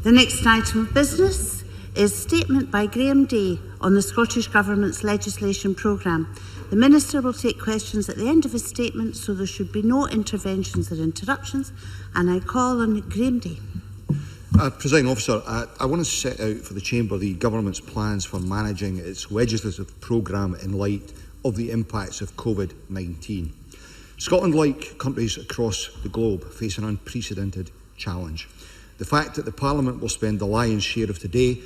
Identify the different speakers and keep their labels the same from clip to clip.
Speaker 1: The next item of business is statement by Graham Day on the Scottish Government's legislation programme. The Minister will take questions at the end of his statement, so there should be no interventions or interruptions. And I call on Graham Day.
Speaker 2: Presiding Officer, I want to set out for the Chamber the Government's plans for managing its legislative programme in light of the impacts of COVID-19. Scotland, like countries across the globe, face an unprecedented challenge. The fact that the Parliament will spend the lion's share of today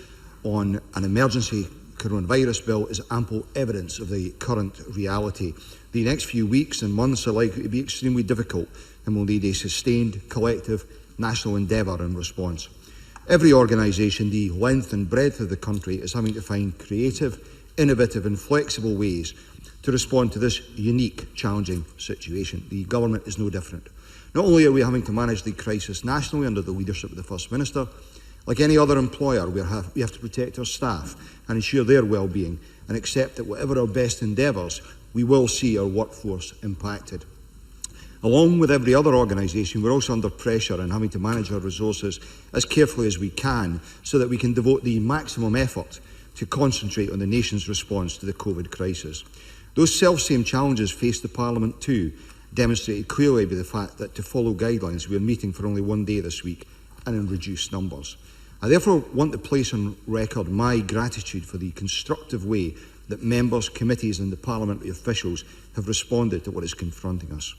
Speaker 2: on an emergency coronavirus bill is ample evidence of the current reality. The next few weeks and months are likely to be extremely difficult and will need a sustained, collective, national endeavour in response. Every organisation, the length and breadth of the country, is having to find creative, innovative and flexible ways to respond to this unique, challenging situation. The Government is no different. Not only are we having to manage the crisis nationally under the leadership of the First Minister, like any other employer, we have to protect our staff and ensure their well-being and accept that whatever our best endeavours, we will see our workforce impacted. Along with every other organisation, we're also under pressure and having to manage our resources as carefully as we can so that we can devote the maximum effort to concentrate on the nation's response to the COVID crisis. Those self-same challenges face the Parliament too, demonstrated clearly by the fact that to follow guidelines we are meeting for only one day this week and in reduced numbers. I therefore want to place on record my gratitude for the constructive way that members, committees and the parliamentary officials have responded to what is confronting us.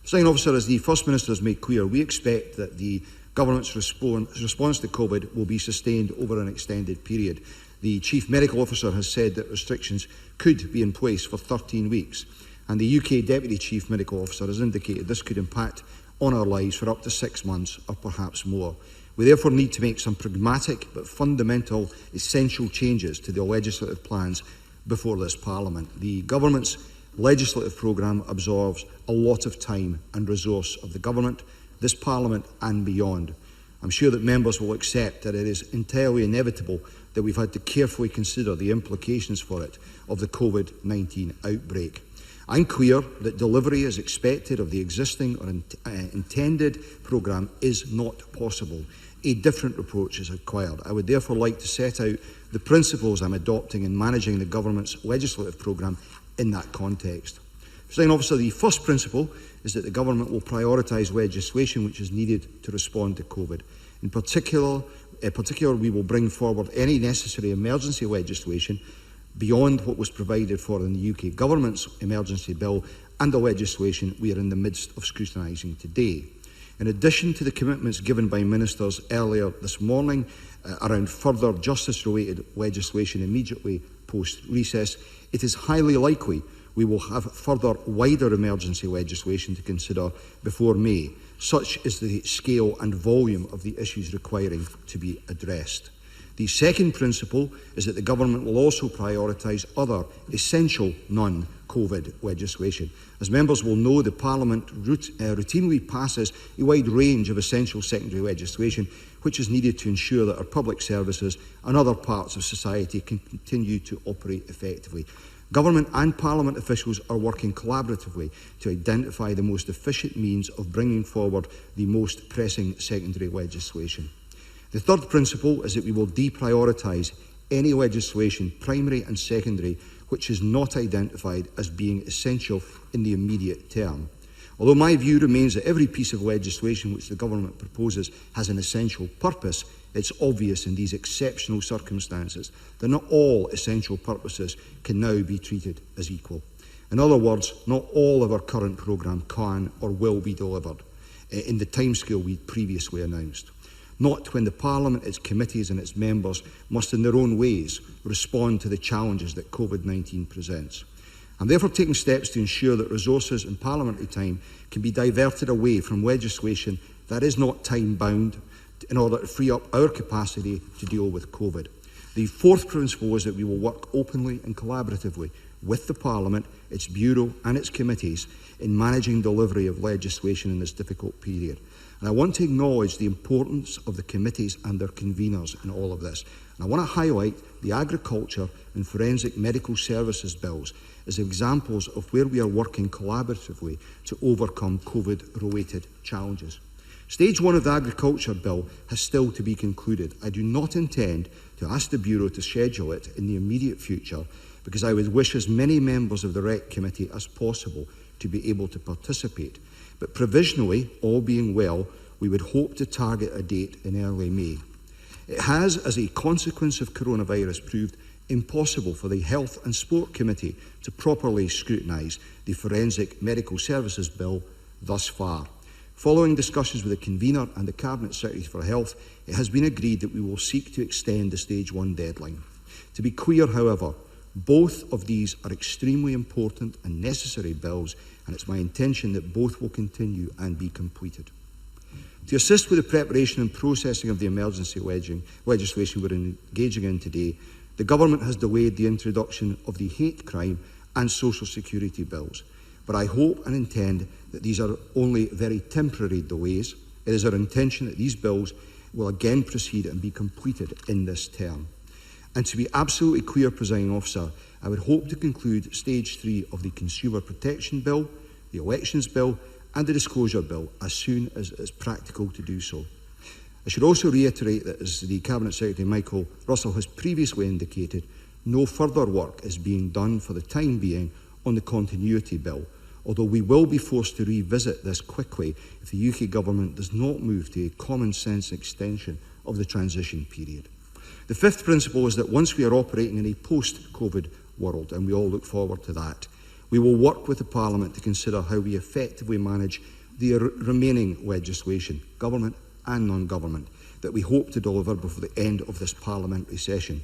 Speaker 2: Presiding Officer, as the First Minister has made clear, we expect that the Government's response to COVID will be sustained over an extended period. The Chief Medical Officer has said that restrictions could be in place for 13 weeks, and the UK Deputy Chief Medical Officer has indicated this could impact on our lives for up to 6 months or perhaps more. We therefore need to make some pragmatic but fundamental essential changes to the legislative plans before this Parliament. The Government's legislative programme absorbs a lot of time and resource of the Government, this Parliament and beyond. I'm sure that members will accept that it is entirely inevitable that we've had to carefully consider the implications for it of the COVID-19 outbreak. I'm clear that delivery as expected of the existing or intended programme is not possible. A different approach is required. I would therefore like to set out the principles I'm adopting in managing the Government's legislative programme in that context. Presiding Officer, the first principle is that the Government will prioritise legislation which is needed to respond to COVID. In particular, we will bring forward any necessary emergency legislation beyond what was provided for in the UK Government's emergency bill and the legislation we are in the midst of scrutinising today. In addition to the commitments given by ministers earlier this morning around further justice-related legislation immediately post-recess, it is highly likely we will have further wider emergency legislation to consider before May. Such is the scale and volume of the issues requiring to be addressed. The second principle is that the Government will also prioritise other essential non-COVID legislation. As members will know, the Parliament routinely passes a wide range of essential secondary legislation which is needed to ensure that our public services and other parts of society can continue to operate effectively. Government and Parliament officials are working collaboratively to identify the most efficient means of bringing forward the most pressing secondary legislation. The third principle is that we will deprioritise any legislation, primary and secondary, which is not identified as being essential in the immediate term. Although my view remains that every piece of legislation which the Government proposes has an essential purpose, it's obvious in these exceptional circumstances that not all essential purposes can now be treated as equal. In other words, not all of our current programme can or will be delivered in the timescale we previously announced. Not when the Parliament, its committees and its members must in their own ways respond to the challenges that COVID-19 presents. I'm therefore taking steps to ensure that resources and parliamentary time can be diverted away from legislation that is not time-bound in order to free up our capacity to deal with COVID. The fourth principle is that we will work openly and collaboratively with the Parliament, its Bureau and its committees in managing delivery of legislation in this difficult period. And I want to acknowledge the importance of the committees and their conveners in all of this. And I want to highlight the agriculture and forensic medical services bills as examples of where we are working collaboratively to overcome COVID-related challenges. Stage 1 of the Agriculture Bill has still to be concluded. I do not intend to ask the Bureau to schedule it in the immediate future because I would wish as many members of the REC Committee as possible to be able to participate. But provisionally, all being well, we would hope to target a date in early May. It has, as a consequence of coronavirus, proved impossible for the Health and Sport Committee to properly scrutinise the Forensic Medical Services Bill thus far. Following discussions with the Convener and the Cabinet Secretary for Health, it has been agreed that we will seek to extend the Stage 1 deadline. To be clear, however, both of these are extremely important and necessary bills, and it's my intention that both will continue and be completed. To assist with the preparation and processing of the emergency legislation we're engaging in today, the Government has delayed the introduction of the hate crime and social security bills. But I hope and intend that these are only very temporary delays. It is our intention that these bills will again proceed and be completed in this term. And to be absolutely clear, Presiding Officer, I would hope to conclude Stage 3 of the Consumer Protection Bill, the Elections Bill and the Disclosure Bill as soon as it is practical to do so. I should also reiterate that, as the Cabinet Secretary Michael Russell has previously indicated, no further work is being done for the time being on the Continuity Bill, although we will be forced to revisit this quickly if the UK Government does not move to a common sense extension of the transition period. The fifth principle is that once we are operating in a post-COVID world, and we all look forward to that, we will work with the Parliament to consider how we effectively manage the remaining legislation, government and non-government, that we hope to deliver before the end of this parliamentary session.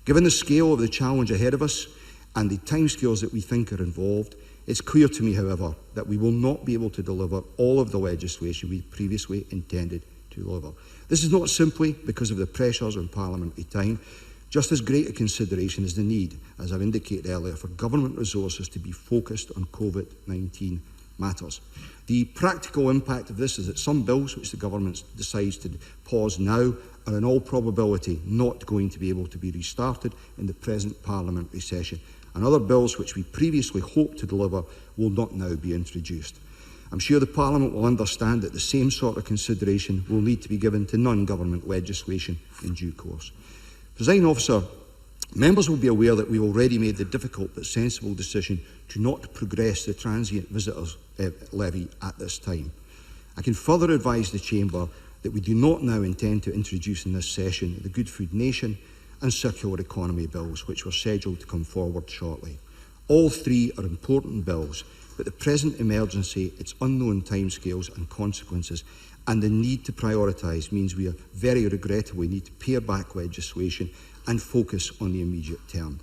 Speaker 2: Given the scale of the challenge ahead of us and the timescales that we think are involved, it's clear to me, however, that we will not be able to deliver all of the legislation we previously intended to deliver. This is not simply because of the pressures on parliamentary time. Just as great a consideration is the need, as I've indicated earlier, for government resources to be focused on COVID-19 matters. The practical impact of this is that some bills which the government decides to pause now are in all probability not going to be able to be restarted in the present parliamentary session, and other bills which we previously hoped to deliver will not now be introduced. I'm sure the Parliament will understand that the same sort of consideration will need to be given to non-government legislation in due course. Presiding Officer, members will be aware that we've already made the difficult but sensible decision to not progress the transient visitors levy at this time. I can further advise the Chamber that we do not now intend to introduce in this session the Good Food Nation and Circular Economy bills, which were scheduled to come forward shortly. All three are important bills, but the present emergency, its unknown timescales and consequences, and the need to prioritise means we very regrettably need to pare back legislation and focus on the immediate term.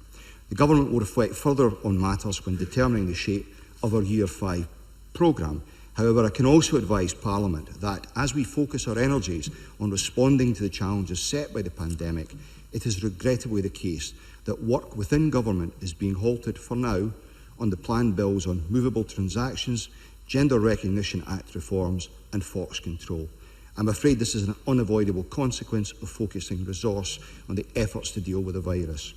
Speaker 2: The Government will reflect further on matters when determining the shape of our Year 5 programme. However, I can also advise Parliament that as we focus our energies on responding to the challenges set by the pandemic, it is regrettably the case that work within government is being halted for now on the planned bills on movable transactions, Gender Recognition Act reforms and Fox control. I'm afraid this is an unavoidable consequence of focusing resource on the efforts to deal with the virus.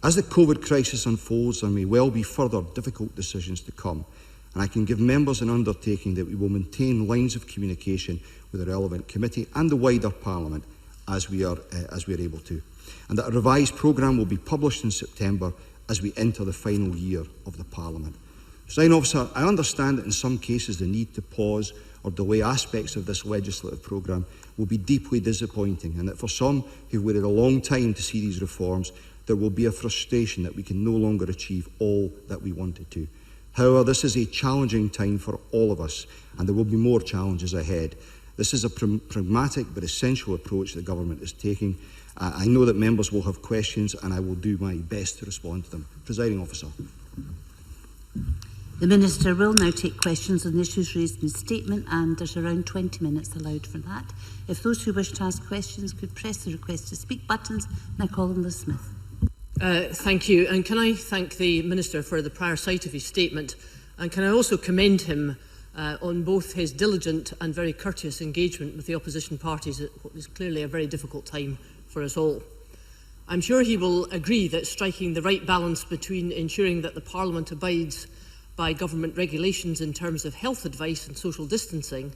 Speaker 2: As the COVID crisis unfolds, there may well be further difficult decisions to come, and I can give members an undertaking that we will maintain lines of communication with the relevant committee and the wider Parliament as we are able to, and that a revised programme will be published in September as we enter the final year of the Parliament. Presiding Officer, I understand that in some cases the need to pause or delay aspects of this legislative programme will be deeply disappointing, and that for some who've waited a long time to see these reforms, there will be a frustration that we can no longer achieve all that we wanted to. However, this is a challenging time for all of us, and there will be more challenges ahead. This is a pragmatic but essential approach the Government is taking. I know that members will have questions, and I will do my best to respond to them. Presiding Officer.
Speaker 1: The Minister will now take questions on the issues raised in his statement, and there's around 20 minutes allowed for that. If those who wish to ask questions could press the request to speak buttons, and I call on Liz Smith.
Speaker 3: Thank you, and can I thank the Minister for the prior sight of his statement, and can I also commend him on both his diligent and very courteous engagement with the opposition parties at what was clearly a very difficult time for us all. I'm sure he will agree that striking the right balance between ensuring that the Parliament abides by government regulations in terms of health advice and social distancing,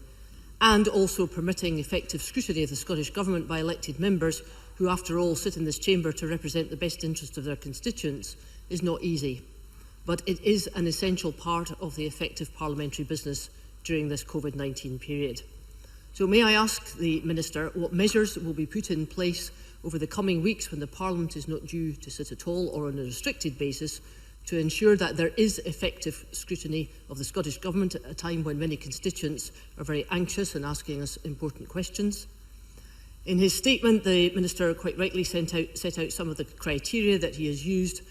Speaker 3: and also permitting effective scrutiny of the Scottish Government by elected members who, after all, sit in this chamber to represent the best interest of their constituents, is not easy. But it is an essential part of the effective parliamentary business during this COVID-19 period. So may I ask the Minister what measures will be put in place over the coming weeks when the Parliament is not due to sit at all or on a restricted basis to ensure that there is effective scrutiny of the Scottish Government at a time when many constituents are very anxious and asking us important questions. In his statement, the Minister quite rightly set out some of the criteria that he has used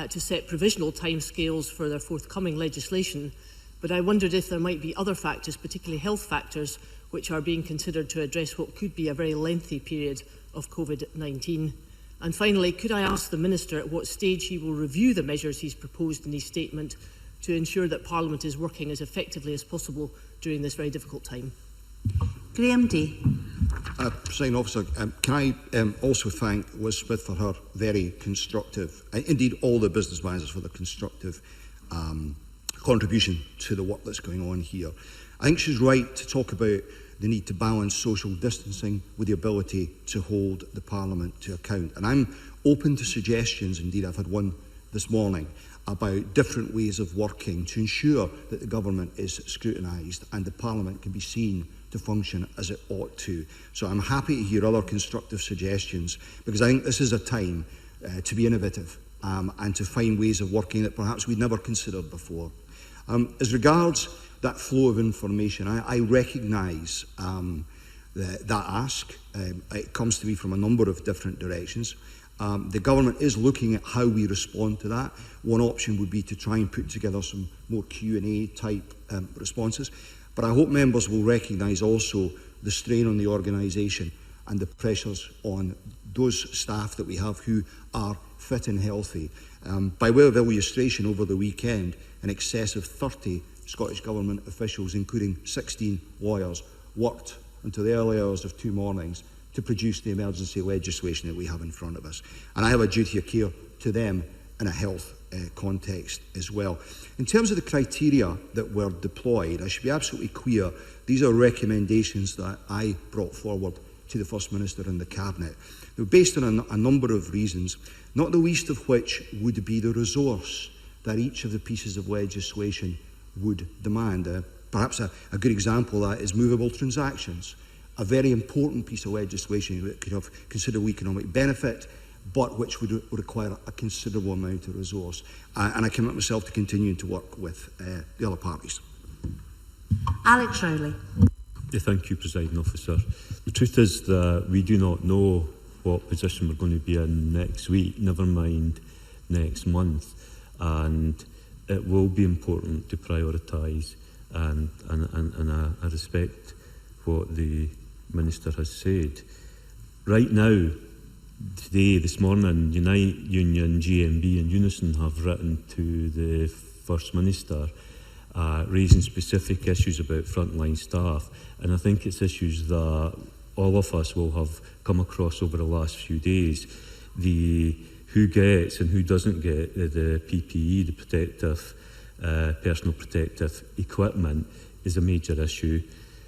Speaker 3: to set provisional timescales for their forthcoming legislation, but I wondered if there might be other factors, particularly health factors, which are being considered to address what could be a very lengthy period of COVID-19. And finally, could I ask the Minister at what stage he will review the measures he's proposed in his statement to ensure that Parliament is working as effectively as possible during this very difficult time?
Speaker 1: Graham Day.
Speaker 2: Presiding Officer, can I also thank Liz Smith for her very constructive, indeed all the business managers for their constructive contribution to the work that's going on here. I think she's right to talk about the need to balance social distancing with the ability to hold the Parliament to account. And I'm open to suggestions, indeed I've had one this morning, about different ways of working to ensure that the government is scrutinised and the Parliament can be seen to function as it ought to. So I'm happy to hear other constructive suggestions, because I think this is a time to be innovative and to find ways of working that perhaps we'd never considered before. As regards that flow of information, I recognise that ask. It comes to me from a number of different directions. The government is looking at how we respond to that. One option would be to try and put together some more Q&A type responses. But I hope members will recognise also the strain on the organisation and the pressures on those staff that we have who are fit and healthy. By way of illustration, over the weekend, in excess of 30 Scottish Government officials, including 16 lawyers, worked until the early hours of 2 mornings to produce the emergency legislation that we have in front of us. And I have a duty of care to them in a health context as well. In terms of the criteria that were deployed, I should be absolutely clear, these are recommendations that I brought forward to the First Minister and the Cabinet. They were based on a number of reasons, not the least of which would be the resource that each of the pieces of legislation would demand. Perhaps a good example of that is movable transactions, a very important piece of legislation that could have considerable economic benefit, but which would require a considerable amount of resource. And I commit myself to continuing to work with the other parties.
Speaker 1: Alex Rowley.
Speaker 4: Thank you, Presiding Officer. The truth is that we do not know what position we're going to be in next week, never mind next month. And it will be important to prioritise, and I respect what the Minister has said. Right now, today, this morning, Unite, Union, GMB and Unison have written to the First Minister raising specific issues about frontline staff, and I think it's issues that all of us will have come across over the last few days. The who gets and who doesn't get the PPE, the protective, personal protective equipment, is a major issue.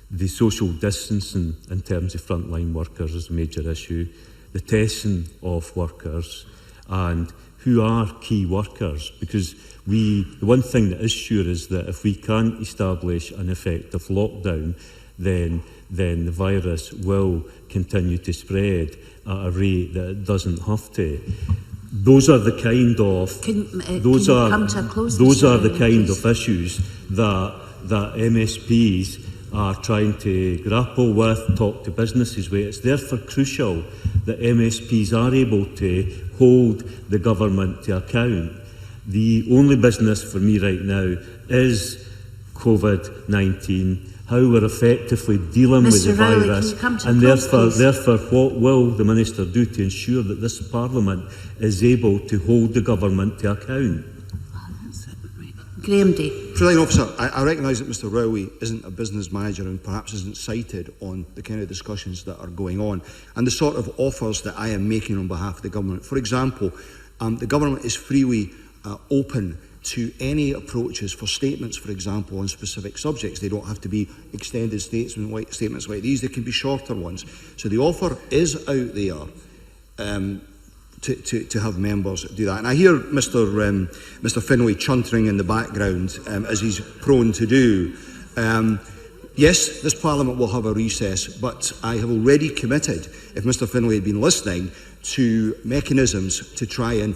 Speaker 4: The social distancing in terms of frontline workers is a major issue. The testing of workers and who are key workers, because the one thing that is sure is that if we can't establish an effective lockdown, then the virus will continue to spread at a rate that it doesn't have to. Those are the kind of issues that MSPs are trying to grapple with, talk to businesses with. It's therefore crucial that MSPs are able to hold the government to account. The only business for me right now is COVID-19, how we're effectively dealing with the virus, and therefore what will the Minister do to ensure that this Parliament is able to hold the government to account?
Speaker 1: Graham Day.
Speaker 2: Presiding Officer, I recognise that Mr Rowley isn't a business manager and perhaps isn't cited on the kind of discussions that are going on and the sort of offers that I am making on behalf of the government. For example, the government is freely open to any approaches for statements, for example, on specific subjects. They don't have to be extended statements like these, they can be shorter ones. So the offer is out there to have members do that. And I hear Mr Finlay chuntering in the background, as he's prone to do. Yes, this Parliament will have a recess, but I have already committed, if Mr Finlay had been listening, to mechanisms to try and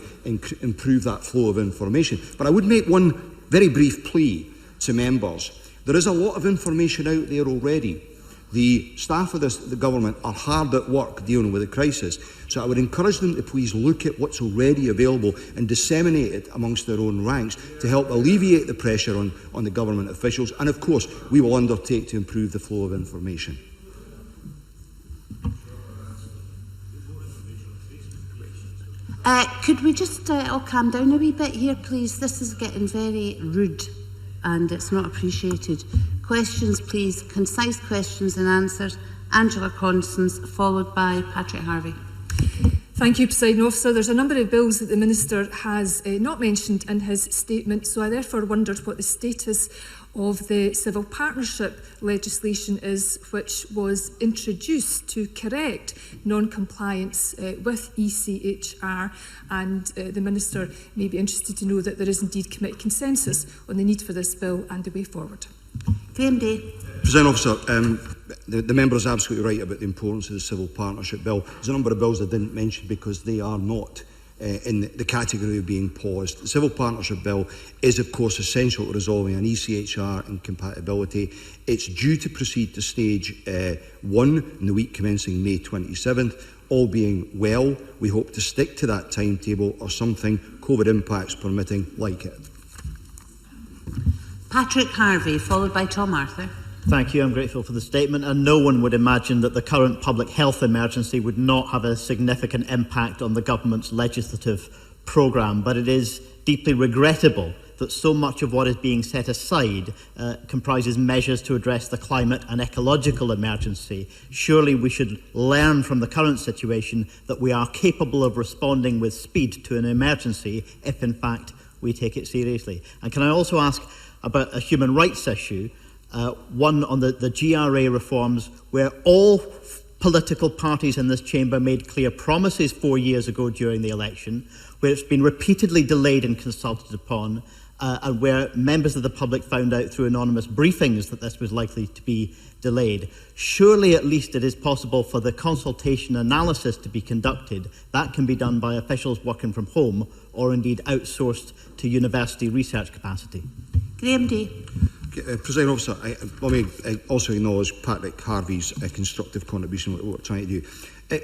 Speaker 2: improve that flow of information. But I would make one very brief plea to members. There is a lot of information out there already. The staff of the government are hard at work dealing with the crisis. So I would encourage them to please look at what's already available and disseminate it amongst their own ranks to help alleviate the pressure on the government officials. And of course, we will undertake to improve the flow of information.
Speaker 1: Could we just all calm down a wee bit here, please? This is getting very rude and it's not appreciated. Questions, please. Concise questions and answers. Angela Constance, followed by Patrick Harvey.
Speaker 5: Thank you, Presiding Officer. There's a number of bills that the Minister has not mentioned in his statement, so I therefore wondered what the status of the civil partnership legislation is, which was introduced to correct non-compliance with ECHR, and the Minister may be interested to know that there is indeed committee consensus on the need for this bill and the way forward.
Speaker 1: Graham Day.
Speaker 2: President Officer, the member is absolutely right about the importance of the Civil Partnership Bill. There's a number of bills I didn't mention because they are not in the category of being paused. The Civil Partnership Bill is, of course, essential to resolving an ECHR incompatibility. It's due to proceed to stage 1 in the week commencing May 27th. All being well, we hope to stick to that timetable or something, COVID impacts permitting, like it.
Speaker 1: Patrick Harvey, followed by Tom Arthur.
Speaker 6: Thank you. I'm grateful for the statement, and no one would imagine that the current public health emergency would not have a significant impact on the government's legislative programme, but it is deeply regrettable that so much of what is being set aside comprises measures to address the climate and ecological emergency. Surely we should learn from the current situation that we are capable of responding with speed to an emergency if in fact we take it seriously. And can I also ask about a human rights issue, one on the GRA reforms, where all political parties in this chamber made clear promises 4 years ago during the election, where it's been repeatedly delayed and consulted upon, and where members of the public found out through anonymous briefings that this was likely to be delayed. Surely at least it is possible for the consultation analysis to be conducted. That can be done by officials working from home or indeed outsourced to university research capacity.
Speaker 1: Graham Day.
Speaker 2: President Officer, let me also acknowledge Patrick Harvey's constructive contribution to what we're trying to do.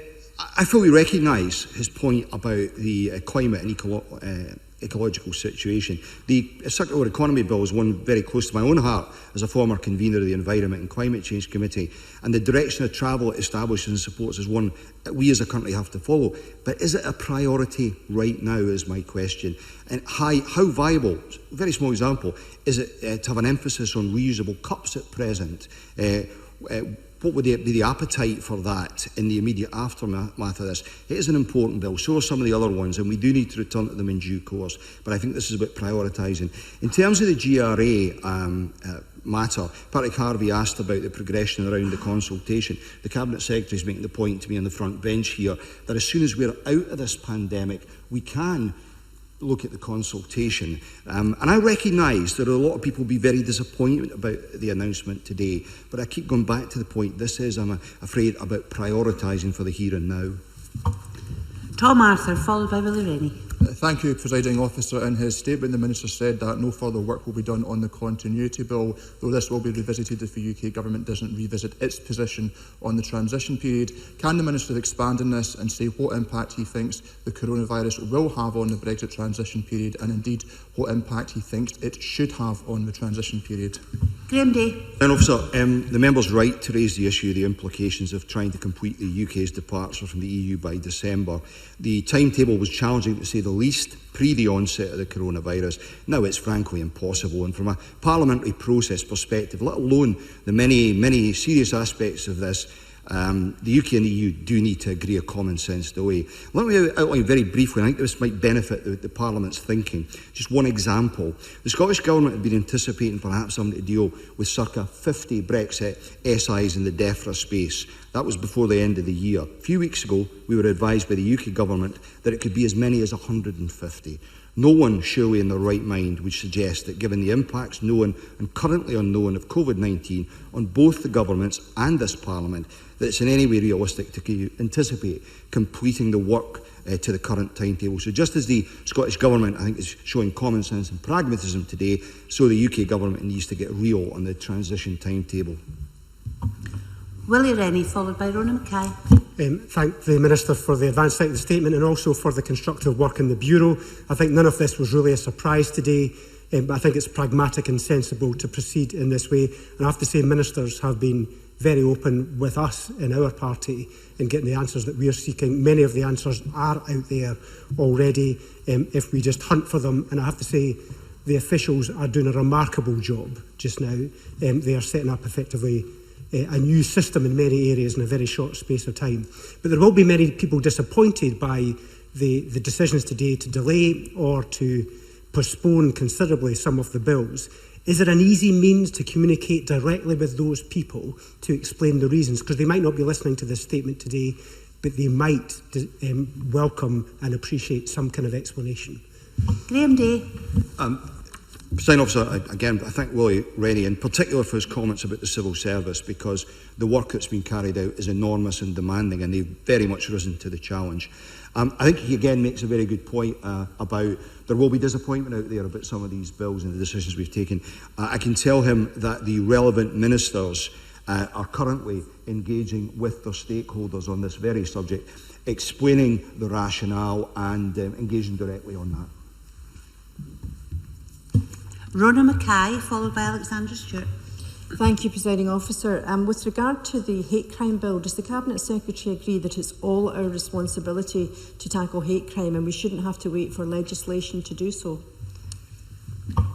Speaker 2: I fully recognise his point about the climate and ecological situation. The Circular Economy Bill is one very close to my own heart as a former convener of the Environment and Climate Change Committee, and the direction of travel it establishes and supports is one that we as a country have to follow. But is it a priority right now is my question. And how viable, very small example, is it to have an emphasis on reusable cups at present? What would be the appetite for that in the immediate aftermath of this? It is an important bill, so are some of the other ones, and we do need to return to them in due course. But I think this is about prioritising. In terms of the GRA matter, Patrick Harvey asked about the progression around the consultation. The Cabinet Secretary is making the point to me on the front bench here that as soon as we're out of this pandemic, we can look at the consultation. And I recognise there are a lot of people who will be very disappointed about the announcement today, but I keep going back to the point, this is, I'm afraid, about prioritising for the here and now.
Speaker 1: Tom Arthur, followed by Willie Rennie.
Speaker 7: Thank you, Presiding Officer. In his statement, the Minister said that no further work will be done on the continuity bill, though this will be revisited if the UK Government doesn't revisit its position on the transition period. Can the Minister expand on this and say what impact he thinks the coronavirus will have on the Brexit transition period, and indeed what impact he thinks it should have on the transition period?
Speaker 1: Graham Day.
Speaker 2: And Officer, the member's right to raise the issue of the implications of trying to complete the UK's departure from the EU by December. The timetable was challenging, to say the least, pre the onset of the coronavirus. Now it's frankly impossible, and from a parliamentary process perspective, let alone the many serious aspects of this, The UK and the EU do need to agree a common sense way. Let me outline very briefly, I think this might benefit the Parliament's thinking. Just one example. The Scottish Government had been anticipating perhaps something to deal with circa 50 Brexit SIs in the DEFRA space. That was before the end of the year. A few weeks ago, we were advised by the UK Government that it could be as many as 150. No one surely in their right mind would suggest that given the impacts known and currently unknown of COVID-19 on both the governments and this Parliament, that it's in any way realistic to anticipate completing the work to the current timetable. So just as the Scottish Government, I think, is showing common sense and pragmatism today, so the UK Government needs to get real on the transition timetable.
Speaker 1: Willie Rennie, followed by Rona Mackay.
Speaker 8: Thank the Minister for the advance of the statement and also for the constructive work in the Bureau. I think none of this was really a surprise today, but I think it's pragmatic and sensible to proceed in this way. And I have to say, ministers have been very open with us in our party in getting the answers that we are seeking. Many of the answers are out there already if we just hunt for them. And I have to say, the officials are doing a remarkable job just now. They are setting up effectively a new system in many areas in a very short space of time. But there will be many people disappointed by the decisions today to delay or to postpone considerably some of the bills. Is there an easy means to communicate directly with those people to explain the reasons? Because they might not be listening to this statement today, but they might welcome and appreciate some kind of explanation.
Speaker 1: Graham Day.
Speaker 2: Presiding Officer, again, I thank Willie Rennie in particular for his comments about the civil service, because the work that's been carried out is enormous and demanding, and they've very much risen to the challenge. I think he again makes a very good point about there will be disappointment out there about some of these bills and the decisions we've taken. I can tell him that the relevant ministers are currently engaging with their stakeholders on this very subject, explaining the rationale and engaging directly on that.
Speaker 1: Rona Mackay, followed by Alexander Stewart.
Speaker 9: Thank you, Presiding Officer. With regard to the hate crime bill, does the Cabinet Secretary agree that it's all our responsibility to tackle hate crime and we shouldn't have to wait for legislation to do so?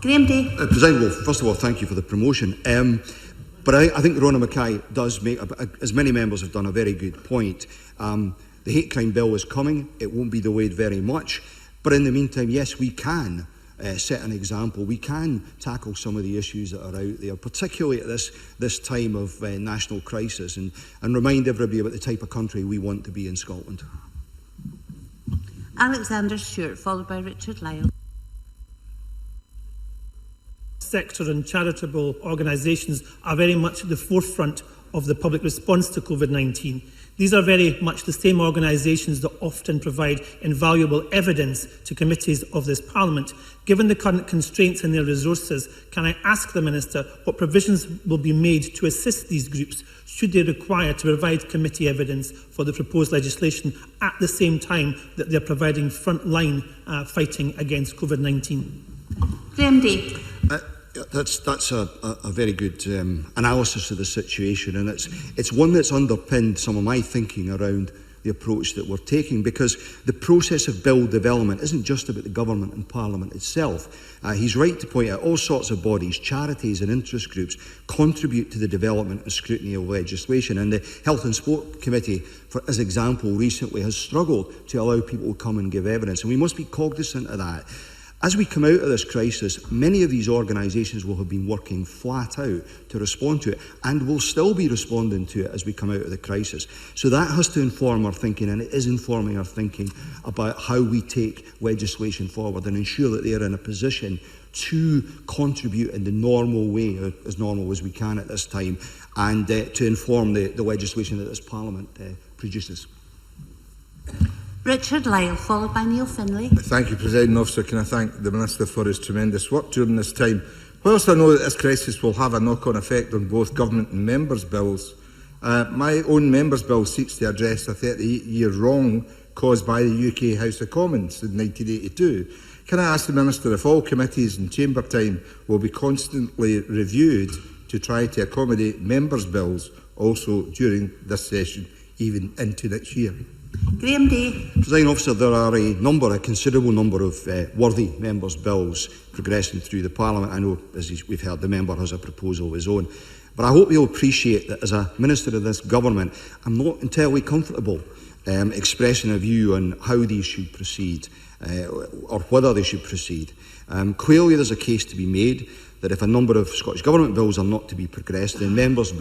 Speaker 1: Graham Day.
Speaker 2: President, well, first of all, thank you for the promotion. But I think Rona Mackay does make, as many members have done, a very good point. The hate crime bill is coming. It won't be delayed very much. But in the meantime, yes, we can set an example. We can tackle some of the issues that are out there, particularly at this time of national crisis, and remind everybody about the type of country we want to be in Scotland.
Speaker 1: Alexander Stewart, followed by Richard Lyle.
Speaker 10: Sector and charitable organisations are very much at the forefront of the public response to COVID-19. These are very much the same organisations that often provide invaluable evidence to committees of this Parliament. Given the current constraints in their resources, can I ask the Minister what provisions will be made to assist these groups should they require to provide committee evidence for the proposed legislation at the same time that they are providing frontline fighting against COVID-19?
Speaker 1: Graham Day.
Speaker 2: That's a very good analysis of the situation, and it's one that's underpinned some of my thinking around the approach that we're taking, because the process of bill development isn't just about the government and Parliament itself. He's right to point out all sorts of bodies, charities and interest groups contribute to the development and scrutiny of legislation, and the Health and Sport Committee, for as example, recently has struggled to allow people to come and give evidence, and we must be cognizant of that. As we come out of this crisis, many of these organisations will have been working flat out to respond to it, and will still be responding to it as we come out of the crisis. So that has to inform our thinking, and it is informing our thinking about how we take legislation forward and ensure that they are in a position to contribute in the normal way, as normal as we can at this time, and to inform the legislation that this Parliament produces.
Speaker 1: Richard Lyle, followed by Neil Finlay.
Speaker 11: Thank you, Presiding Officer. Can I thank the Minister for his tremendous work during this time? Whilst I know that this crisis will have a knock-on effect on both Government and Members' bills, my own Members' bill seeks to address a 38-year wrong caused by the UK House of Commons in 1982. Can I ask the Minister if all committees and chamber time will be constantly reviewed to try to accommodate Members' bills also during this session, even into next year?
Speaker 1: Graham Day.
Speaker 2: Presiding Officer, there are a considerable number of worthy members' bills progressing through the Parliament. I know, as we've heard, the member has a proposal of his own. But I hope you'll appreciate that as a Minister of this Government, I'm not entirely comfortable expressing a view on how these should proceed or whether they should proceed. Clearly there's a case to be made that if a number of Scottish Government bills are not to be progressed, then bills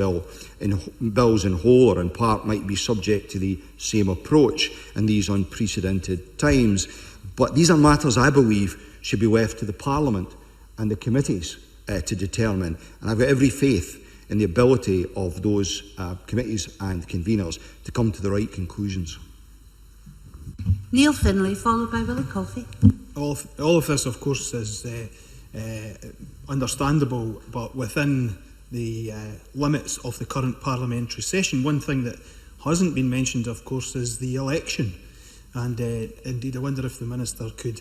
Speaker 2: in whole or in part might be subject to the same approach in these unprecedented times. But these are matters I believe should be left to the Parliament and the committees to determine. And I've got every faith in the ability of those committees and conveners to come to the right conclusions.
Speaker 1: Neil Finlay, followed by Willie Coffey.
Speaker 12: All of this, of course, is understandable, but within the limits of the current parliamentary session. One thing that hasn't been mentioned, of course, is the election. And indeed, I wonder if the Minister could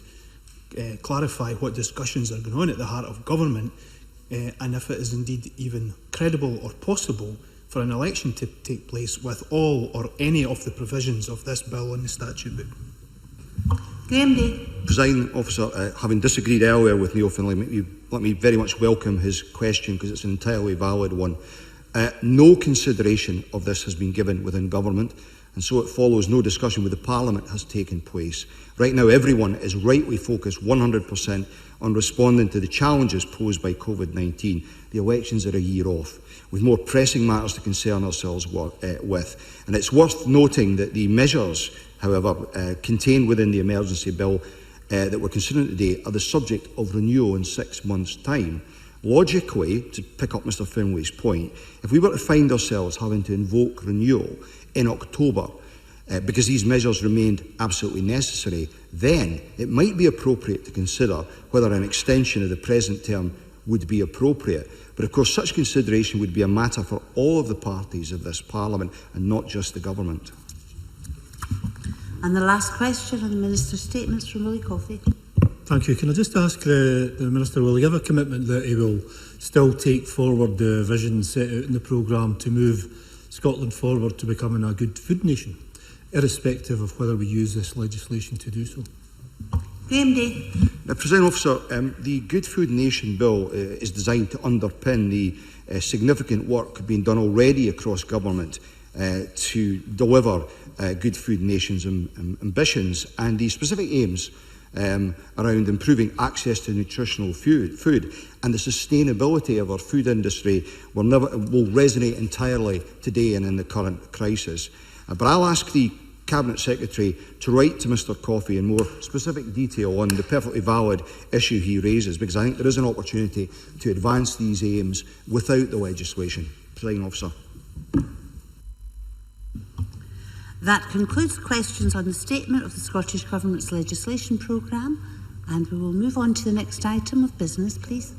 Speaker 12: clarify what discussions are going on at the heart of government and if it is indeed even credible or possible for an election to take place with all or any of the provisions of this bill in the statute book.
Speaker 1: Graham Day.
Speaker 2: Presiding Officer, having disagreed earlier with Neil Finlay, let me very much welcome his question because it's an entirely valid one. No consideration of this has been given within government, and so it follows no discussion with the Parliament has taken place. Right now everyone is rightly focused 100% on responding to the challenges posed by COVID-19. The elections are a year off, with more pressing matters to concern ourselves with. And it's worth noting that the measures, however, contained within the emergency bill that we're considering today are the subject of renewal in 6 months' time. Logically, to pick up Mr Finlay's point, if we were to find ourselves having to invoke renewal in October because these measures remained absolutely necessary, then it might be appropriate to consider whether an extension of the present term would be appropriate. But of course such consideration would be a matter for all of the parties of this Parliament and not just the Government.
Speaker 1: And the last question on the Minister's statements from Willie Coffey.
Speaker 13: Thank you. Can I just ask the Minister, will he give a commitment that he will still take forward the vision set out in the programme to move Scotland forward to becoming a good food nation, irrespective of whether we use this legislation to do so?
Speaker 1: Graham Day.
Speaker 2: Presiding Officer, the Good Food Nation Bill is designed to underpin the significant work being done already across government to deliver Good Food Nation's ambitions and the specific aims around improving access to nutritional food and the sustainability of our food industry will resonate entirely today and in the current crisis. But I'll ask the Cabinet Secretary to write to Mr Coffey in more specific detail on the perfectly valid issue he raises, because I think there is an opportunity to advance these aims without the legislation. Presiding Officer.
Speaker 1: That concludes questions on the statement of the Scottish Government's legislation programme, and we will move on to the next item of business, please.